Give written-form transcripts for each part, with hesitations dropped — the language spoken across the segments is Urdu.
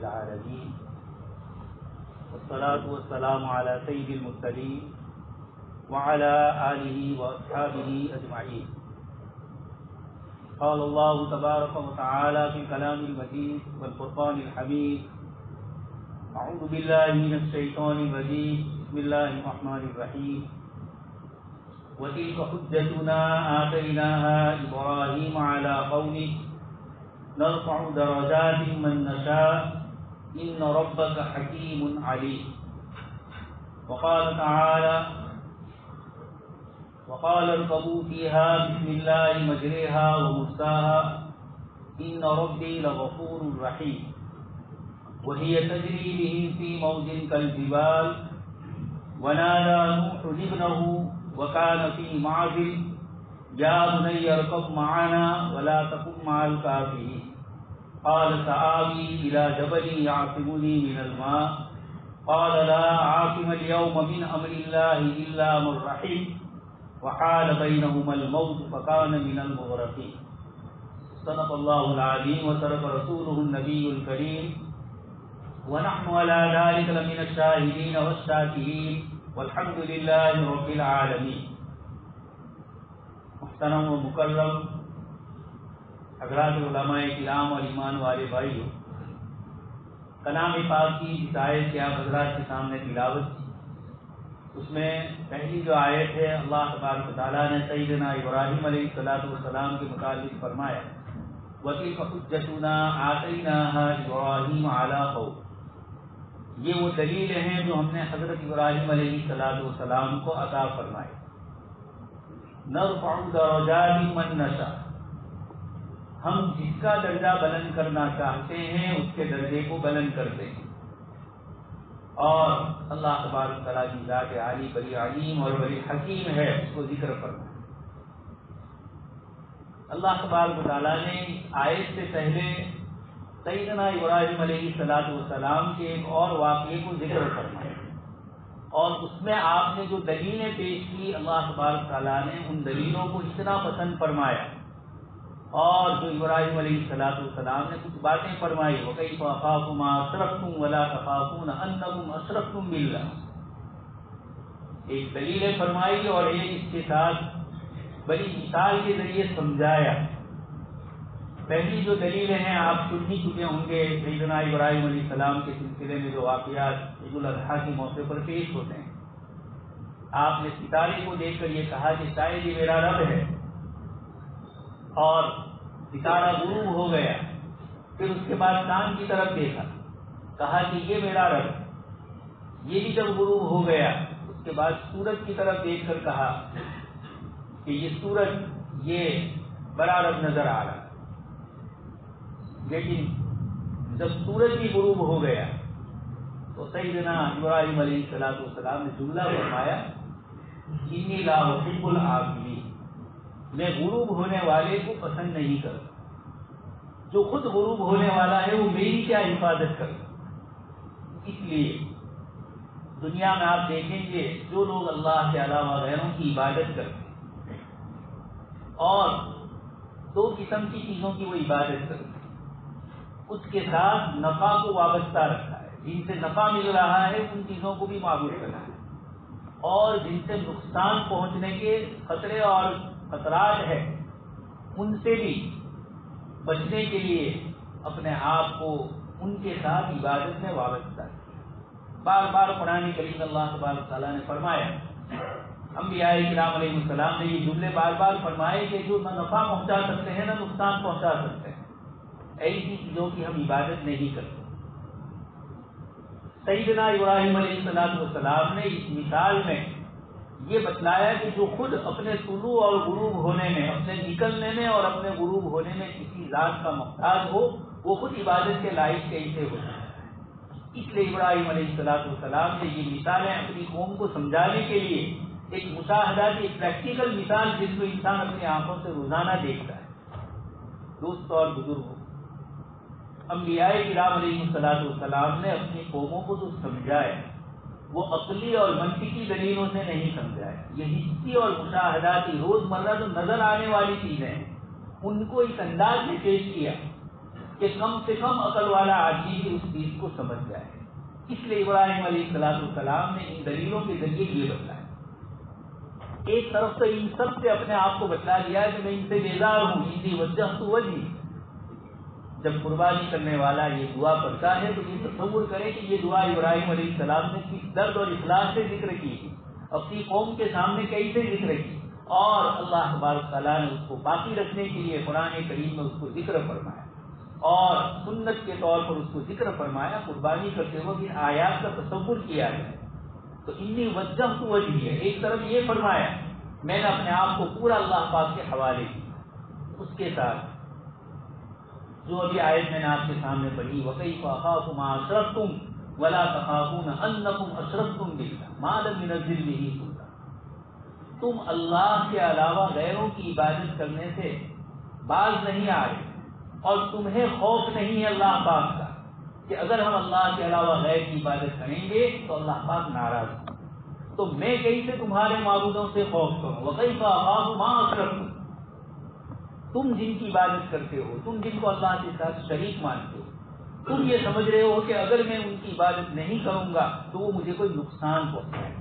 العالمين والصلاة والسلام على سيد المرسلين وعلى آله وأصحابه أجمعين. قال الله تبارك وتعالى في كلام المجيد والفرقان الحميد: أعوذ بالله من الشيطان الرجيم. بسم الله الرحمن الرحيم. وتلك حجتنا آتيناها إبراهيم على قومه نرفع درجات من نشاء إن ربك حكيم عليم. وقال تعالى: وقال اركبوا فيها بسم الله مجريها ومرساها إن ربي لغفور رحيم. وهي تجري بهم في موج كالجبال ونادى نوح ابنه وكان في معزل يا بني اركب معنا ولا تكن مع الكافرين قال سآوي إلى جبل يعصمني من الماء قال لا عاصم اليوم من أمر الله إلا من رحم وحال بينهما الموت فكان من المغرقين. صدق الله العظيم وصدق رسوله النبي الكريم ونحن على ذلك لمن الشاهدين والشاكرين والحمد لله رب العالمين. محترم و مکرم حضرات علماء کرام اور ایمان والے بھائیوں، کلام پاک کی جس آیت کی آپ حضرات کے سامنے تلاوت کی، اس میں پہلی جو آیت ہے، اللہ تبارک و تعالیٰ نے سیدنا ابراہیم علیہ السلام کے متعلق فرمایا: وَتِلْكَ حُجَّتُنَا آتَيْنَاهَا إِبْرَاهِيمَ عَلَىٰ قَوْمِهِ. یہ وہ دلیلیں ہیں جو ہم نے حضرت ابراہیم علیہ السلام کو عطا فرمائی. نرفع درجات من نشاء، ہم جس کا درجہ بلند کرنا چاہتے ہیں اس کے درجے کو بلند کرتے ہیں. اور اللہ تبارک و تعالیٰ کی ذات عالی بڑی علیم اور بڑی حکیم ہے، اس کو ذکر فرمایا. اللہ تبارک و تعالیٰ نے آیت سے پہلے سیدنا ابراہیم علیہ السلام کے ایک اور واقعے کو ذکر فرمایا، اور اس میں آپ نے جو دلیلیں پیش کی، اللہ تبارک تعالیٰ نے ان دلیلوں کو اتنا پسند فرمایا، اور جو ابراہیم علیہ السلام نے کچھ باتیں فرمائی: وَكَيْفَ أَخَافُ مَا أَشْرَكْتُمْ وَلَا تَخَافُونَ أَنَّكُمْ أَشْرَكْتُمْ بِاللَّهِ. ایک دلیلیں فرمائی اور ایک اس کے ساتھ بڑی مثال کے ذریعے سمجھایا. پہلی جو دلیلیں ہیں آپ سن ہی چکے ہوں گے، سیدنا ابراہیم علیہ السلام کے سلسلے میں جو واقعات عید الاضحیٰ کے موقع پر پیش ہوتے ہیں. آپ نے ستارے کو دیکھ کر یہ کہا کہ شاید یہ میرا رب ہے، اور ستارہ غروب ہو گیا. پھر اس کے بعد چاند کی طرف دیکھا، کہا کہ یہ میرا رب. یہ بھی جب غروب ہو گیا، اس کے بعد سورج کی طرف دیکھ کر کہا کہ یہ سورج، یہ بڑا رب نظر آ رہا. لیکن جب سورج بھی غروب ہو گیا تو سیدنا ابراہیم علیہ السلام نے جملہ فرمایا: انی لا احب العافلین. میں غروب ہونے والے کو پسند نہیں کرتا. جو خود غروب ہونے والا ہے وہ میری کیا حفاظت کرتا. اس لیے دنیا میں آپ دیکھیں گے جو لوگ اللہ کے علاوہ غیروں کی عبادت کرتے ہیں، اور دو قسم کی چیزوں کی وہ عبادت کرتے ہیں. اس کے ساتھ نفع کو وابستہ رکھا ہے، جن سے نفع مل رہا ہے ان چیزوں کو بھی معبود کرنا ہے، اور جن سے نقصان پہنچنے کے خطرے اور خطرات ہیں ان سے بھی بچنے کے لیے اپنے آپ کو ان کے ساتھ عبادت میں وابستہ ہے. بار بار قرآن کریم اللہ تبارک تعالیٰ نے فرمایا، انبیاء کرام علیہ السلام نے یہ جملے بار بار فرمائے کہ جو نہ نفع پہنچا سکتے ہیں نہ نقصان پہنچا سکتے ہیں، ایسی چیزوں کی ہم عبادت نہیں کرتے. سیدنا ابراہیم علیہ السلام نے اس مثال میں یہ بتلایا کہ جو خود اپنے طلوع اور غروب ہونے میں، اپنے نکلنے میں اور اپنے غروب ہونے میں کسی ذات کا محتاج ہو، وہ خود عبادت کے لائق کیسے ہو جائے. اس لیے ابراہیم علیہ السلام نے یہ مثالیں اپنی قوم کو سمجھانے کے لیے ایک مشاہداتی، ایک پریکٹیکل مثال جس کو انسان اپنی آنکھوں سے روزانہ دیکھتا ہے. دوست اور بزرگوں، انبیاء کرام علیہ السلام نے اپنی قوموں کو جو سمجھائے وہ عقلی اور منطقی دلیلوں سے نہیں سمجھائے. یہ حسی اور مشاہداتی روزمرہ جو نظر آنے والی چیزیں ہیں ان کو اس انداز میں پیش کیا کہ کم سے کم عقل والا آدمی بھی اس چیز کو سمجھ جائے. اس لیے ابراہیم علیہ السلام نے ان دلیلوں کے ذریعے یہ بتایا. ایک طرف تو ان سب سے اپنے آپ کو بتلا دیا کہ میں ان سے بیزار ہوں. انی وجہت وجہی. جب قربانی کرنے والا یہ دعا پڑھتا ہے تو یہ تصور کرے کہ یہ دعا ابراہیم علیہ السلام نے کس درد اور اخلاص سے ذکر کی، اپنی قوم کے سامنے کیسے ذکر کی، اور اللہ تبارک تعالیٰ نے اس کو باقی رکھنے کے لیے قرآن کریم میں اس کو ذکر فرمایا اور سنت کے طور پر اس کو ذکر فرمایا. قربانی کرتے وقت ان آیات کا تصور کیا ہے. تو انی وجہت وجہی ہے. ایک طرف یہ فرمایا میں نے اپنے آپ کو پورا اللہ پاک کے حوالے کیا. اس کے ساتھ جو ابھی آیت میں نے آپ کے سامنے پڑھی وَكَيْفَ أَخَافُ مَا أَشْرَكْتُمْ وَلَا تَخَافُونَ أَنَّكُمْ أَشْرَكْتُمْ بِاللَّهِ مَا لَمْ يُنَزِّلْ بِهِ سُلْطَانًا. تم اللہ کے علاوہ غیروں کی عبادت کرنے سے باز نہیں آئے اور تمہیں خوف نہیں ہے اللہ پاک کا کہ اگر ہم اللہ کے علاوہ غیر کی عبادت کریں گے تو اللہ پاک ناراض ہوں. تو میں کیسے تمہارے معبودوں سے خوف کروں. وَكَيْفَ أَخَافُ مَا أَشْرَكْتُمْ. تم جن کی عبادت کرتے ہو، تم جن کو اللہ کے ساتھ شریک مانتے ہو، تم یہ سمجھ رہے ہو کہ اگر میں ان کی عبادت نہیں کروں گا تو وہ مجھے کوئی نقصان پہنچائے.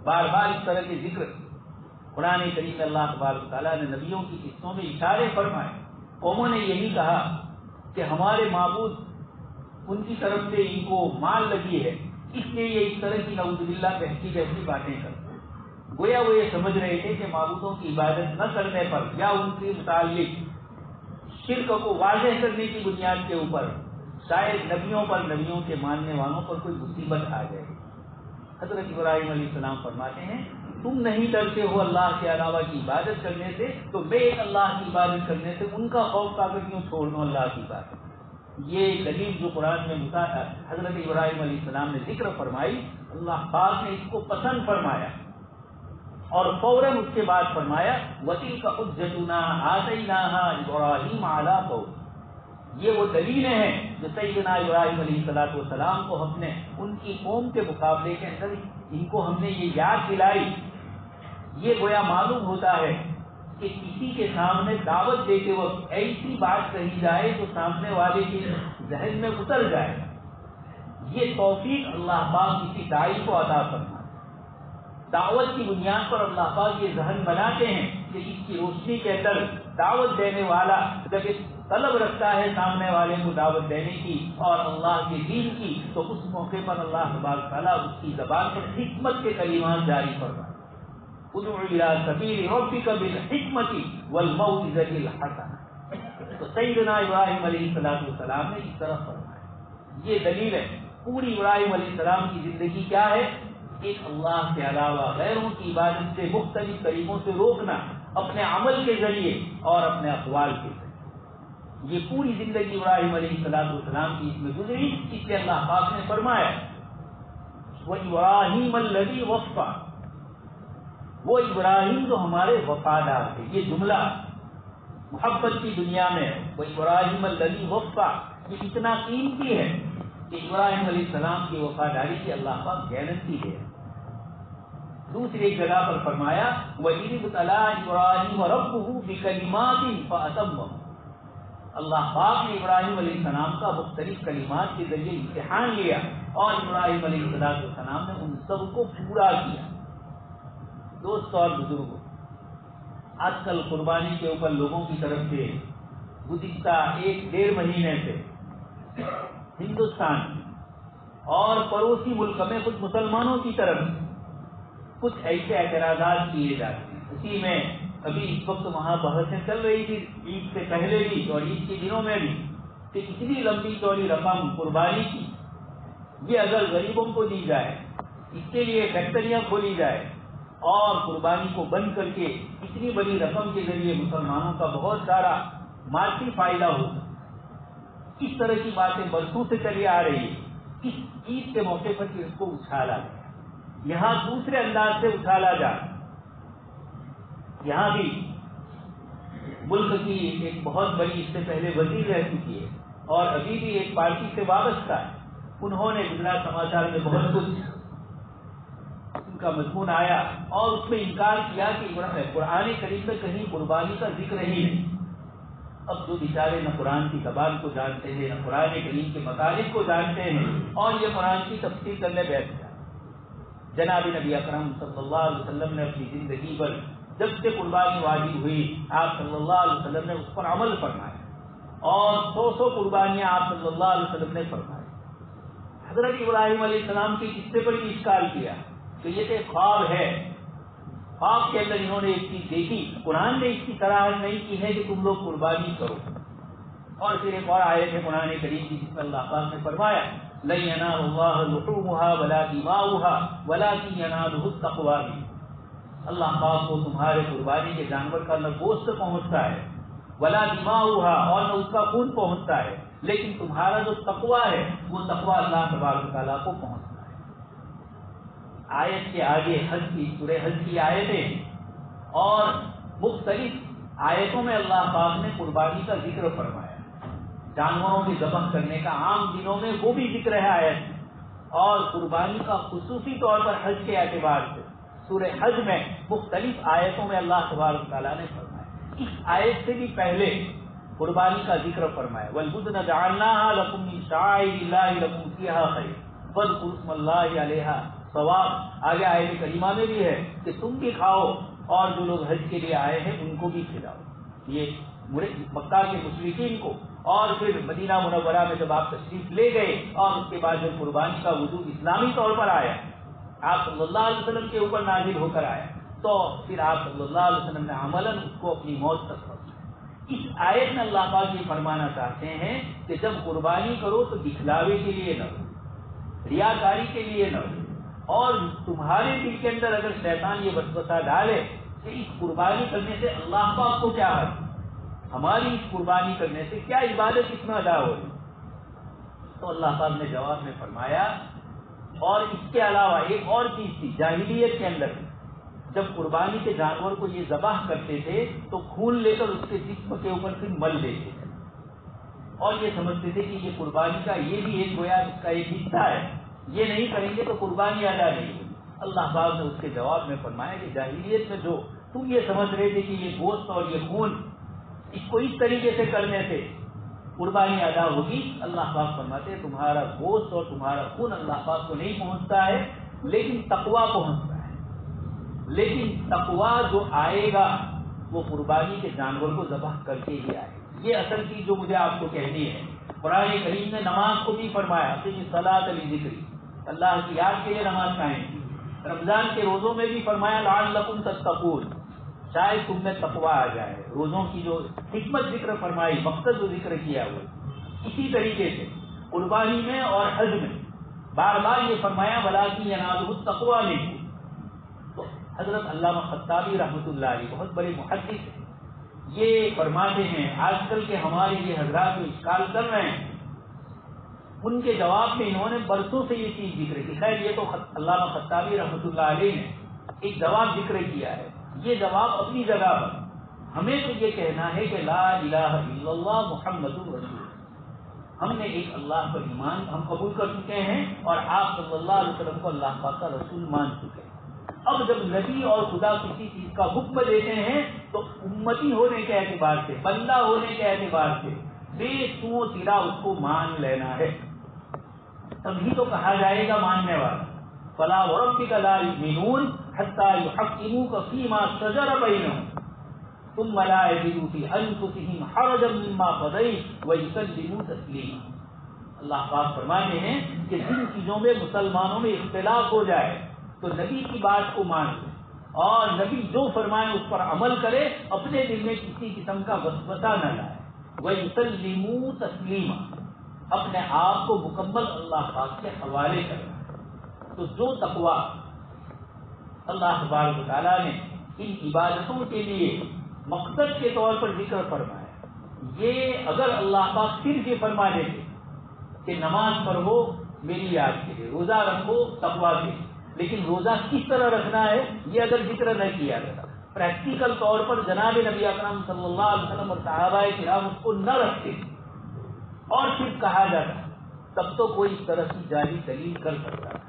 بار بار اس طرح کے ذکر قرآن کریم میں اللہ تبارک تعالیٰ نے نبیوں کی قصوں میں اشارے فرمائے. قوموں نے یہی کہا کہ ہمارے معبود ان کی طرف سے ان کو مال لگی ہے، اس لیے یہ اس طرح کی نعوذ باللہ بہتی بہتی باتیں کرتے. گویا وہ یہ سمجھ رہے تھے کہ معبودوں کی عبادت نہ کرنے پر یا ان کے متعلق شرک کو واضح کرنے کی بنیاد کے اوپر شاید نبیوں پر، نبیوں کے ماننے والوں پر کوئی مصیبت آ جائے. حضرت ابراہیم علیہ السلام فرماتے ہیں تم نہیں ڈرتے ہو اللہ کے علاوہ کی عبادت کرنے سے تو میں ایک اللہ کی عبادت کرنے سے ان کا خوف کا کر کیوں چھوڑ دوں اللہ کی عبادت. یہ دلیل جو قرآن میں حضرت ابراہیم علیہ السلام نے ذکر فرمائی، اللہ پاک نے اس کو پسند فرمایا اور فوراً اس کے بعد فرمایا وَتِلْكَ حُجَّتُنَا آتَيْنَاهَا إِبْرَاهِيمَ عَلَىٰ قَوْمِهِ. یہ وہ دلیلیں ہیں جو سیدنا ابراہیم علیہ السلام کو ہم نے ان کی قوم کے مقابلے کے اندر ان کو ہم نے یہ یاد دلائی. یہ گویا معلوم ہوتا ہے کہ کسی کے سامنے دعوت دیتے وقت ایسی بات کہی جائے تو سامنے والے کے ذہن میں اتر جائے. یہ توفیق اللہ پاک کسی داعی کو عطا فرمائے. دعوت کی بنیاد پر اللہ پاک یہ ذہن بناتے ہیں کہ اس کی روشنی کے اندر دعوت دینے والا جب اس طلب رکھتا ہے سامنے والے کو دعوت دینے کی اور اللہ کے دین کی تو اس موقع پر اللہ تبارک تعالیٰ اس کی زبان پر حکمت کے کلمات جاری فرمائے. ادع الی سبیل ربک بالحکمت والموعظۃ الحسنہ. تو سیدنا ابراہیم علیہ السلام نے اس طرح فرمایا. یہ دلیل ہے پوری ابراہیم علیہ السلام کی زندگی کیا ہے، ایک اللہ کے علاوہ غیروں کی عبادت سے مختلف طریقوں سے روکنا اپنے عمل کے ذریعے اور اپنے اقوال کے ذریعے. یہ پوری زندگی ابراہیم علیہ السلام کی اس میں گزری. اس لیے اللہ پاک نے فرمایا وَإِبْرَاهِيمَ الَّذِي وَفَّى. وہ ابراہیم جو ہمارے وفادار تھے. یہ جملہ محبت کی دنیا میں وَإِبْرَاهِيمَ الَّذِي وَفَّى یہ اتنا قیمتی ہے کہ ابراہیم علیہ السلام کی وفاداری کی اللہ پاک گارنٹی ہے. دوسری ایک جگہ پر فرمایا وَإِذِ ابْتَلَىٰ إِبْرَاهِيمَ رَبُّهُ بِكَلِمَاتٍ فَأَتَمَّهُنَّ. اللہ پاک نے ابراہیم علیہ السلام کا مختلف کلمات کے ذریعے امتحان لیا اور ابراہیم علیہ السلام نے ان سب کو پورا کیا. دوست اور بزرگوں، آج کل قربانی کے اوپر لوگوں کی طرف سے گزشتہ 1-1.5 مہینے سے ہندوستان اور پڑوسی ملک میں کچھ مسلمانوں کی طرف کچھ ایسے اعتراضات کیے جاتے ہیں. اسی میں ابھی اس وقت وہاں بحثیں چل رہی تھی عید سے پہلے بھی اور عید کے دنوں میں بھی کہ اتنی لمبی چوڑی رقم قربانی کی یہ اگر غریبوں کو دی جائے، اس کے لیے فیکٹریاں کھولی جائے اور قربانی کو بند کر کے اتنی بڑی رقم کے ذریعے مسلمانوں کا بہت سارا مادی فائدہ ہوگا. اس طرح کی باتیں برسوں سے چلی آ رہی ہے. اس عید کے موقع پر اس کو اچھالا گیا. یہاں دوسرے انداز سے اچھالا جائے. یہاں بھی ملک کی ایک بہت بڑی اس سے پہلے وزیر رہ چکی ہے اور ابھی بھی ایک پارٹی سے وابستہ ہے. انہوں نے گجرات سماچار میں بہت کچھ ان کا مضمون آیا اور اس میں انکار کیا کہ قرآن کریم میں کہیں قربانی کا ذکر ہی نہیں. اب جو بیچارے نہ قرآن کی زبان کو جانتے ہیں، نہ قرآن کریم کے مطالب کو جانتے ہیں، اور یہ قرآن کی تفسیر کرنے بیٹھ جائیں۔ جناب نبی اکرم صلی اللہ علیہ وسلم نے اپنی زندگی پر جب سے قربانی واجب ہوئی، آپ صلی اللہ علیہ وسلم نے اس پر عمل فرمایا، اور 100 قربانیاں آپ صلی اللہ علیہ وسلم نے فرمائی۔ حضرت ابراہیم علیہ السلام کے قصے پر بھی اشکال کیا کہ یہ تو خواب ہے، خواب کے اندر انہوں نے ایک چیز دیکھی، قرآن نے اس کی صراحت نہیں کی ہے کہ تم لوگ قربانی کرو۔ اور پھر ایک اور آیت ہے قرآن کریم کی جس میں اللہ پاک نے فرمایا لن ينال الله لحومها ولا دماؤها ولكن يناله التقوى منكم۔ اللہ پاک کو تمہارے قربانی کے جانور کا نہ گوشت پہنچتا ہے، ولا دماؤها، اور نہ اس کا خون پہنچتا ہے، لیکن تمہارا جو تقوی ہے وہ تقوی اللہ تبارک و تعالیٰ کو پہنچتا ہے۔ آیت کے آگے حج کی سورہ حج کی آیتیں اور مختلف آیتوں میں اللہ پاک نے قربانی کا ذکر فرمایا، جانوروں کی ذبح کرنے کا عام دنوں میں وہ بھی ذکر ہے آیت میں، اور قربانی کا خصوصی طور پر حج کے اعتبار سے سورہ حج میں مختلف آیتوں میں اللہ تبارک تعالیٰ نے فرمایا۔ اس آیت سے بھی پہلے قربانی کا ذکر فرمایا وَالْبُدْنَ جَعَلْنَاهَا لَكُم مِّن شَعَائِرِ اللَّهِ لَكُمْ فِيهَا خَيْرٌ فَاذْكُرُوا اسْمَ اللَّهِ عَلَيْهَا ثواب۔ آگے آیت کریمہ میں بھی ہے کہ تم بھی کھاؤ اور جو لوگ حج کے لیے آئے ہیں ان کو بھی کھلاؤ۔ یہ مکہ کے مشرکین کو، اور پھر مدینہ منورہ میں جب آپ تشریف لے گئے اور اس کے بعد جب قربانی کا وجود اسلامی طور پر آیا، آپ صلی اللہ علیہ وسلم کے اوپر نازل ہو کر آیا، تو پھر آپ صلی اللہ علیہ وسلم نے عملاً اس کو اپنی موت تک پہنچایا۔ اس آیت میں اللہ پاک یہ فرمانا چاہتے ہیں کہ جب قربانی کرو تو دکھلاوے کے لیے نہ ہو، ریاکاری کے لیے نہ ہو، اور تمہارے دل کے اندر اگر شیطان یہ وسوسہ ڈالے کہ اس قربانی کرنے سے اللہ پاک کو کیا ہے، ہماری اس قربانی کرنے سے کیا عبادت اس میں ادا ہو رہی، تو اللہ پاک نے جواب میں فرمایا۔ اور اس کے علاوہ ایک اور چیز تھی جاہلیت کے اندر، جب قربانی کے جانور کو یہ ذبح کرتے تھے تو خون لے کر اس کے جسم کے اوپر پھر مل دیتے تھے، اور یہ سمجھتے تھے کہ یہ قربانی کا یہ بھی ایک گویا اس کا ایک حصہ ہے، یہ نہیں کریں گے تو قربانی ادا نہیں ہوگی۔ اللہ پاک نے اس کے جواب میں فرمایا کہ جاہلیت میں جو تم یہ سمجھ رہے تھے کہ یہ گوشت اور یہ خون اس کو اس طریقے سے کرنے سے قربانی ادا ہوگی، اللہ پاک فرماتے ہیں تمہارا گوشت اور تمہارا خون اللہ پاک کو نہیں پہنچتا ہے، لیکن تقویٰ پہنچتا ہے۔ لیکن تقویٰ جو آئے گا وہ قربانی کے جانور کو ذبح کر کے ہی آئے گا۔ یہ اصل چیز جو مجھے آپ کو کہنی ہے۔ قرآن کریم نے نماز کو بھی فرمایا کہ صلاۃ لذکری، اللہ کی یاد کے لیے نماز قائم کی۔ رمضان کے روزوں میں بھی فرمایا لعلکم تتقون، شاید تم میں تقویٰ آ جائے۔ روزوں کی جو حکمت ذکر فرمائی، مقصد جو ذکر کیا ہوا، اسی طریقے سے قربانی میں اور حج میں بار بار یہ فرمایا وَلَٰكِن يَنَالُهُ التَّقْوَىٰ مِنكُمْ۔ تو حضرت علامہ خطابی رحمۃ اللہ علیہ بہت بڑے محدث ہیں، یہ فرماتے ہیں آج کل کے ہمارے یہ حضرات جو اشکال کر رہے ہیں ان کے جواب میں انہوں نے برسوں سے یہ چیز ذکر کی۔ خیر یہ تو علامہ خطابی رحمۃ اللہ علیہ نے ایک جواب ذکر کیا ہے، یہ جواب اپنی جگہ پر، ہمیں تو یہ کہنا ہے کہ لا الہ الا اللہ محمد رسول اللہ، ہم نے ایک اللہ پر ایمان ہم قبول کر چکے ہیں اور آپ صلی اللہ علیہ وسلم کو اللہ پاک کا رسول مان چکے ہیں۔ اب جب نبی اور خدا کسی چیز کا حکم دیتے ہیں تو امتی ہونے کے اعتبار سے، بندہ ہونے کے اعتبار سے بے سو سرا اس کو مان لینا ہے، تبھی تو کہا جائے گا ماننے والا۔ فلا وربک لا یؤمنون حتی یحکموک فیما شجر بینہم ثم لا یجدوا فی انفسہم حرجا مما قضیت ویسلموا تسلیما۔ اللہ پاک فرماتے ہیں کہ جن چیزوں میں مسلمانوں میں اختلاف ہو جائے تو نبی کی بات کو مان لے اور نبی جو فرمائے اس پر عمل کرے، اپنے دل میں کسی قسم کا وسوسہ نہ لائے، ویسلموا تسلیما، اپنے آپ کو مکمل اللہ پاک کے حوالے کرنا۔ تو جو تقویٰ اللہ تبارک و تعالیٰ نے ان عبادتوں کے لیے مقصد کے طور پر ذکر فرمایا، یہ اگر اللہ پاک صرف یہ فرما دیتے کہ نماز پڑھو میری یاد کے لیے، روزہ رکھو تقویٰ کے لیے، لیکن روزہ کس طرح رکھنا ہے یہ اگر ذکر نہ کیا جاتا، پریکٹیکل طور پر جناب نبی اکرم صلی اللہ علیہ وسلم اور صحابہ کرام اس کو نہ رکھتے اور پھر کہا جاتا، تب تو کوئی اس طرح کی جعلی دلیل کر سکتا ہے،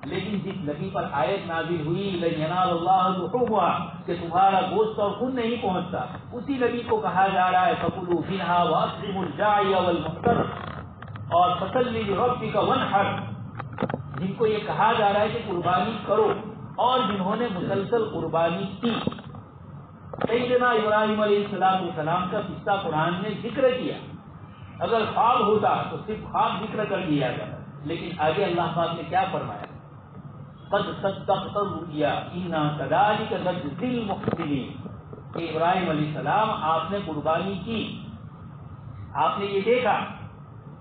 لیکن جس نبی پر آیت نازل ہوئی لن ینال اللہ لحومها کہ تمہارا گوشت اور خون نہیں پہنچتا، اسی نبی کو کہا جا رہا ہے فکلوا منها واطعموا الجائع والمضطر اور فصلی لربک وانحر، جن کو یہ کہا جا رہا ہے کہ قربانی کرو، اور جنہوں نے مسلسل قربانی کی۔ سیدنا ابراہیم علیہ السلام کا قصہ قرآن نے ذکر کیا، اگر خواب ہوتا تو صرف خواب ذکر کر دیا جاتا، لیکن آگے اللہ پاک نے کیا فرمایا؟ قد صدقت الرؤیا انا كذلك نجزي المحسنین، کہ ابراہیم علیہ السلام آپ نے قربانی کی، آپ نے یہ دیکھا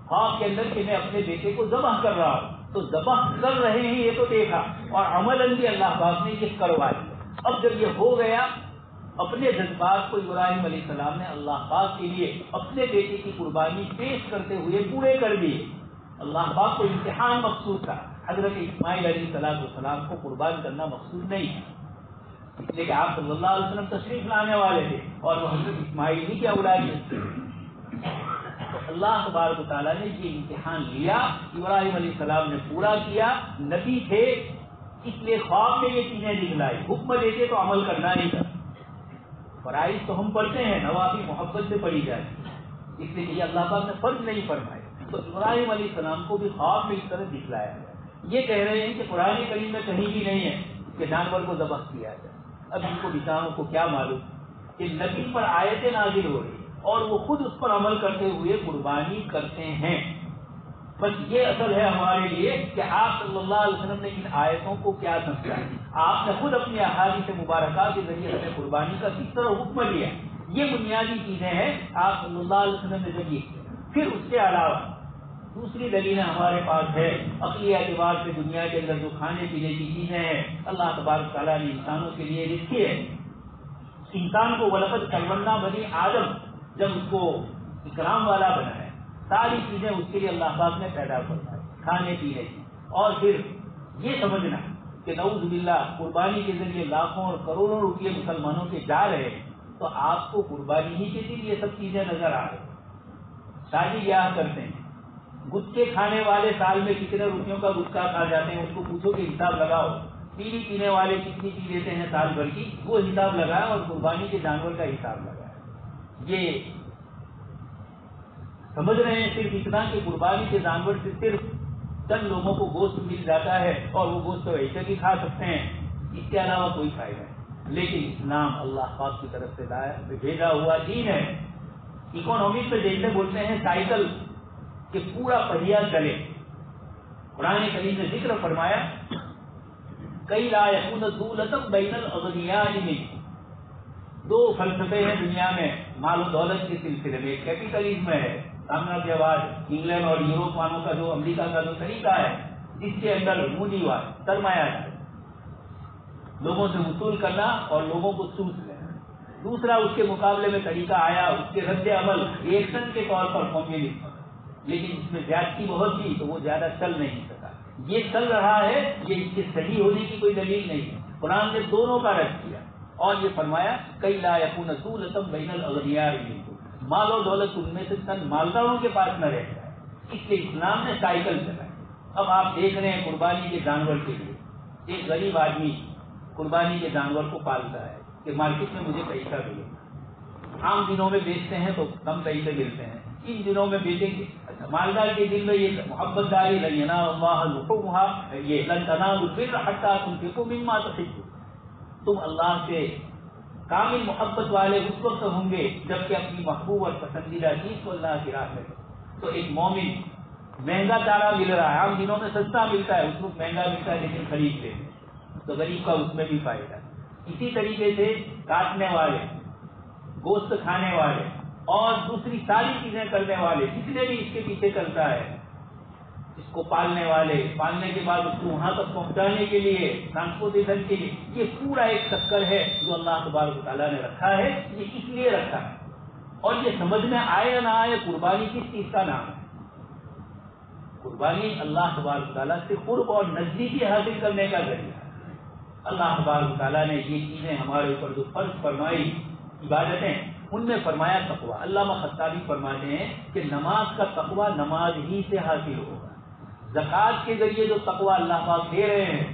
خواب کے اندر کہ میں اپنے بیٹے کو ذبح کر رہا ہوں، تو ذبح کر رہے ہیں یہ تو دیکھا، اور عملاً بھی اللہ پاک نے یہ کروا دیا۔ اب جب یہ ہو گیا، اپنے جذبات کو ابراہیم علیہ السلام نے اللہ پاک کے لیے اپنے بیٹے کی قربانی پیش کرتے ہوئے پورے کر دیے۔ اللہ پاک کو امتحان مقصود تھا، حضرت اسماعیل علیہ السلام کو قربان کرنا مقصود نہیں تھا، اس لیے کہ آپ صلی اللہ علیہ وسلم تشریف لانے والے تھے اور وہ حضرت اسماعیل ہی کی اولاد تھے۔ تو اللہ تبارک و تعالیٰ نے یہ امتحان لیا، ابراہیم علیہ السلام نے پورا کیا، نبی تھے اس لیے خواب میں یہ چیزیں دکھلائی، حکم دیتے تو عمل کرنا نہیں تھا۔ فرائض تو ہم پڑھتے ہیں، نوافل محبت سے پڑھی جاتی ہے، اس لیے کہ یہ اللہ پاک نے فرض نہیں فرمائے، تو ابراہیم علیہ السلام کو بھی خواب میں اس طرح دکھلایا گیا۔ یہ کہہ رہے ہیں کہ قرآن کریم میں کہیں بھی نہیں ہے کہ جانور کو ذبح کیا جائے۔ اب ان کو بیچاروں کو کیا معلوم کہ نبی پر آیتیں نازل ہو رہی اور وہ خود اس پر عمل کرتے ہوئے قربانی کرتے ہیں۔ بس یہ اصل ہے ہمارے لیے کہ آپ صلی اللہ علیہ وسلم نے ان آیتوں کو کیا سمجھا، آپ نے خود اپنی احادیث مبارکہ کے ذریعے ہمیں قربانی کا کس طرح حکم دیا، یہ بنیادی چیزیں ہیں آپ صلی اللہ علیہ وسلم نے ذریعے۔ پھر اس کے علاوہ دوسری دلیلیں ہمارے پاس ہے، عقلی اعتبار سے دنیا کے اندر جو کھانے پینے کی چیزیں ہیں اللہ تبارک تعالیٰ نے انسانوں کے لیے رکھی ہے۔ انسان کو وَلَقَدْ كَرَّمْنَا بَنِي آدم، جب اس کو اکرام والا بنایا، ساری چیزیں اس کے لیے اللہ پاک نے پیدا فرمائی کھانے پینے کی، اور پھر یہ سمجھنا کہ نعوذ باللہ قربانی کے ذریعے لاکھوں اور کروڑوں روپئے مسلمانوں کے جا رہے ہیں، تو آپ کو قربانی ہی کے لیے یہ سب چیزیں نظر آ رہی۔ شادی بیاہ کرتے ہیں، گٹکے کھانے والے سال میں کتنے روپیوں کا گٹکا کھا جاتے ہیں، اس کو پوچھو کہ حساب لگاؤ، بیڑی پینے والے کتنی پی لیتے ہیں سال بھر کی، وہ حساب لگایا، اور قربانی کے جانور کا حساب لگایا۔ یہ سمجھ رہے ہیں صرف اتنا کہ قربانی کے جانور سے صرف چند لوگوں کو گوشت مل جاتا ہے اور وہ گوشت تو ایسے بھی کھا سکتے ہیں، اس کے علاوہ کوئی فائدہ نہیں۔ لیکن اسلام اللہ پاک کی طرف سے بھیجا ہوا دین ہے۔ اکانومکس میں جیسے بولتے ہیں سائیکل کہ پورا پہیا چلے، قرآن کریم نے ذکر فرمایا کئی لا یکون دولتم بین الاغنیاء منکم، دو فلسفے ہیں دنیا میں مال و دولت کے سلسلے میں، ایک کیپیٹلزم ہے، سامراجیواد، انگلینڈ اور یوروپ والوں کا جو امریکہ کا جو طریقہ ہے جس کے اندر پونجیواد سرمایہ داری، لوگوں سے وصول کرنا اور لوگوں کو سود لینا۔ دوسرا اس کے مقابلے میں طریقہ آیا اس کے رد عمل ریئیکشن کے طور پر کمیونزم، لیکن اس میں زیادتی بہت تھی تو وہ زیادہ چل نہیں سکا۔ یہ چل رہا ہے، یہ اس کے صحیح ہونے کی کوئی دلیل نہیں ہے، قرآن نے دونوں کا رد کیا اور یہ فرمایا کئی لا یکون دولتم بین الاغنیاء منکم، مال و دولت ان میں سے چند مالداروں کے پاس نہ رہ جائے، اس لیے اسلام نے سائیکل چلائی۔ اب آپ دیکھ رہے ہیں قربانی کے جانور کے لیے ایک غریب آدمی قربانی کے جانور کو پالتا ہے کہ مارکیٹ میں مجھے پیسہ ملے، عام دنوں میں بیچتے ہیں تو کم پیسے ملتے ہیں، ان دنوں میں بیچیں گے۔ مالدار کے دل میں یہ محبت داری لن ینال اللہ لحومها، یہ لن تنالوا البر حتى تنفقوا مما تحبون، تم اللہ سے کامل محبت والے اس وقت ہوں گے جبکہ اپنی محبوب اور پسندیدہ چیز کو اللہ کی راہ میں۔ تو ایک مومن مہنگا چارہ مل رہا ہے، عام دنوں میں سستا ملتا ہے، اس وقت مہنگا ملتا ہے لیکن خریدتے ہیں تو غریب کا اس میں بھی فائدہ ہے۔ اسی طریقے سے کاٹنے والے، گوشت کھانے والے اور دوسری ساری چیزیں کرنے والے جتنے بھی اس کے پیچھے چلتا ہے، اس کو پالنے والے، پالنے کے بعد اس کو وہاں تک پہنچانے کے لیے، ٹرانسپورٹیشن کے لیے، یہ پورا ایک چکر ہے جو اللہ تبارک و تعالیٰ نے رکھا ہے، یہ اس لیے رکھا ہے۔ اور یہ سمجھ میں آئے یا نہ آئے قربانی کس چیز کا نام ہے؟ قربانی اللہ تبارک و تعالیٰ سے قرب اور نزدیکی حاصل کرنے کا ذریعہ ہے۔ اللہ تبارک و تعالیٰ نے یہ چیزیں ہمارے اوپر جو فرض فرمائی عبادتیں، ان میں فرمایا تقویٰ۔ علامہ خطابی فرماتے ہیں کہ نماز کا تقویٰ نماز ہی سے حاصل ہوگا، زکات کے ذریعے جو تقوی اللہ پاک دے رہے ہیں،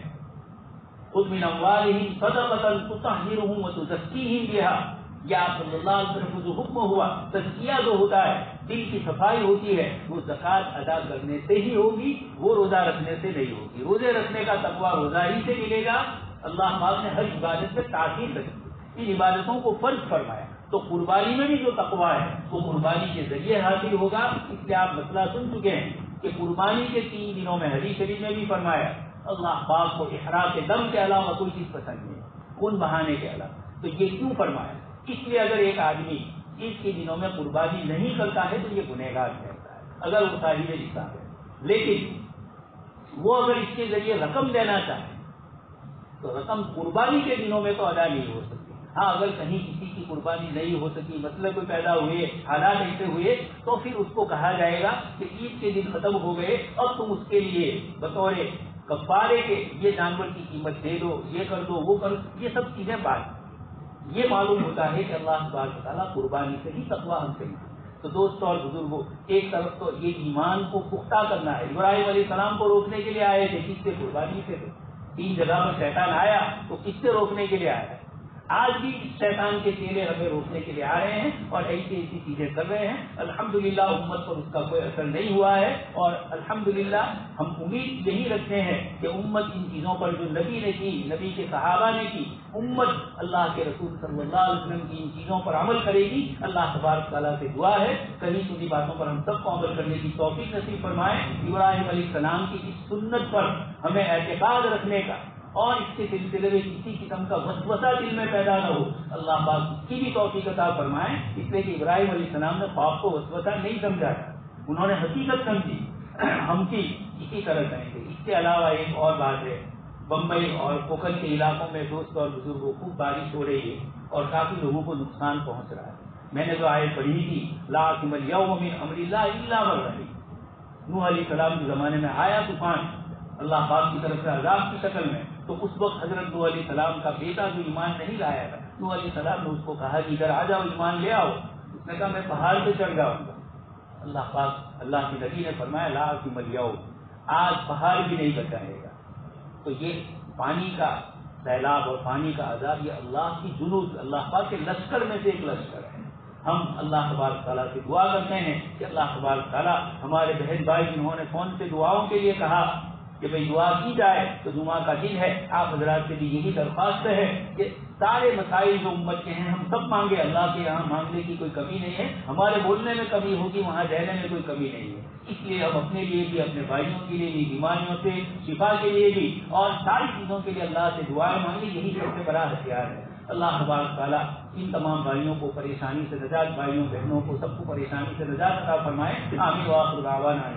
خذ من اموالہم صدقۃ تطہرہم وتزکیہم بہا، یا آپ صلی اللہ علیہ وسلم کو جو حکم ہوا، تزکیہ جو ہوتا ہے، دل کی صفائی ہوتی ہے، وہ زکات ادا کرنے سے ہی ہوگی، وہ روزہ رکھنے سے نہیں ہوگی۔ روزے رکھنے کا تقوی روزہ ہی سے ملے گا۔ اللہ پاک نے ہر عبادت سے تاکید رکھی، ان عبادتوں کو فرض فرمایا، تو قربانی میں بھی جو تقوی ہے وہ قربانی کے ذریعے حاصل ہوگا۔ اس لیے آپ مسئلہ سن چکے ہیں کہ قربانی کے 3 دنوں میں حدیث شریف میں بھی فرمایا اللہ پاک کو احراق دم کے علاوہ کوئی چیز پسند نہیں ہے، خون بہانے کے علاوہ۔ تو یہ کیوں فرمایا؟ اس لیے اگر ایک آدمی اس کے دنوں میں قربانی نہیں کرتا ہے تو یہ گنہگار ٹھہرتا ہے، اگر وہ صاحب نصاب ہے۔ لیکن وہ اگر اس کے ذریعے رقم دینا چاہے تو رقم قربانی کے دنوں میں تو ادا نہیں ہو سکتی۔ ہاں اگر کہیں کسی کی قربانی نہیں ہو سکی، مسئلہ کوئی پیدا ہوئے، حالات ایسے ہوئے، تو پھر اس کو کہا جائے گا کہ عید کے دن ختم ہو گئے اور تم اس کے لیے بطور کفارے کے یہ جانور کی قیمت دے دو، یہ کر دو، وہ کر دو۔ یہ سب چیزیں بات، یہ معلوم ہوتا ہے کہ اللہ تبارک و تعالیٰ قربانی سے ہی تقویٰ ہم سے ملتا ہے۔ تو دوستوں اور بزرگوں، ایک طرف تو یہ ایمان کو پختہ کرنا ہے۔ ابراہیم علیہ السلام کو روکنے کے لیے آئے تھے، کس سے؟ قربانی سے تھے۔ 3 جگہ پر شیطان آیا تو کس سے روکنے کے لیے آیا ہے؟ آج بھی شیطان کے چیلے ہمیں روکنے کے لیے آ رہے ہیں اور ایسی چیزیں کر رہے ہیں۔ الحمدللہ امت پر اس کا کوئی اثر نہیں ہوا ہے، اور الحمدللہ ہم امید یہی رکھتے ہیں کہ امت ان چیزوں پر جو نبی نے کی، نبی کے صحابہ نے کی، امت اللہ کے رسول صلی اللہ علیہ وسلم کی ان چیزوں پر عمل کرے گی۔ اللہ تبارک تعالیٰ سے دعا ہے کہیں سنی باتوں پر ہم سب کو عمل کرنے کی توفیق نصیب فرمائے۔ ابراہیم علیہ السلام کی اس سنت پر ہمیں اعتقاد رکھنے کا اور اس کے سلسلے میں کسی قسم کا وسوسہ دل میں پیدا نہ ہو، اللہ پاک اس کی بھی توفیق عطا فرمائے۔ اس لیے کہ ابراہیم علیہ السلام نے خواب کو وسوسہ نہیں سمجھا، انہوں نے حقیقت سمجھی۔ ہم بھی اسی طرح کریں گے۔ اس کے علاوہ ایک اور بات ہے، بمبئی اور کوکل کے علاقوں میں دوست اور بزرگوں خوب بارش ہو رہی ہے اور کافی لوگوں کو نقصان پہنچ رہا ہے۔ میں نے جو آیت پڑھی تھی لا یحکم الیوم من امر اللہ الا من رحم، نوح علیہ السلام کے زمانے میں آیا طوفان اللہ پاک کی طرف سے عذاب کی شکل میں، تو اس وقت حضرت نوح علیہ السلام کا بیٹا جو ایمان نہیں لایا تھا، نوح علیہ السلام نے اس کو کہا کہ ادھر آ جاؤ ایمان لے آؤ۔ اس نے کہا میں پہاڑ پہ چڑھ جاؤں گا۔ اللہ پاک اللہ کی نبی نے فرمایا لا یحکم الیوم، آج پہاڑ بھی نہیں بچائے گا۔ تو یہ پانی کا سیلاب اور پانی کا عذاب یہ اللہ کی جنود، اللہ پاک کے لشکر میں سے ایک لشکر ہے۔ ہم اللہ تبارک تعالیٰ سے دعا کرتے ہیں کہ اللہ تبارک تعالیٰ ہمارے بہن بھائی جنہوں نے فون سے دعاؤں کے لیے کہا کہ بھئی دعا کی جائے، تو جمعہ کا دن ہے، آپ حضرات سے بھی یہی درخواست ہے کہ سارے مسائل جو امت کے ہیں ہم سب مانگے، اللہ کے یہاں مانگنے کی کوئی کمی نہیں ہے، ہمارے بولنے میں کمی ہوگی وہاں دینے میں کوئی کمی نہیں ہے۔ اس لیے ہم اپنے لیے بھی، اپنے بھائیوں کے لیے بھی، بیماریوں سے شفا کے لیے بھی اور ساری چیزوں کے لیے اللہ سے دعائیں مانگیں، یہی سب سے بڑا ہتھیار ہے۔ اللہ تبارک تعالیٰ ان تمام بھائیوں کو پریشانی سے نجات، بھائیوں بہنوں کو سب کو پریشانی سے نجات عطا فرمائے۔ آمین وآخر دعوانا۔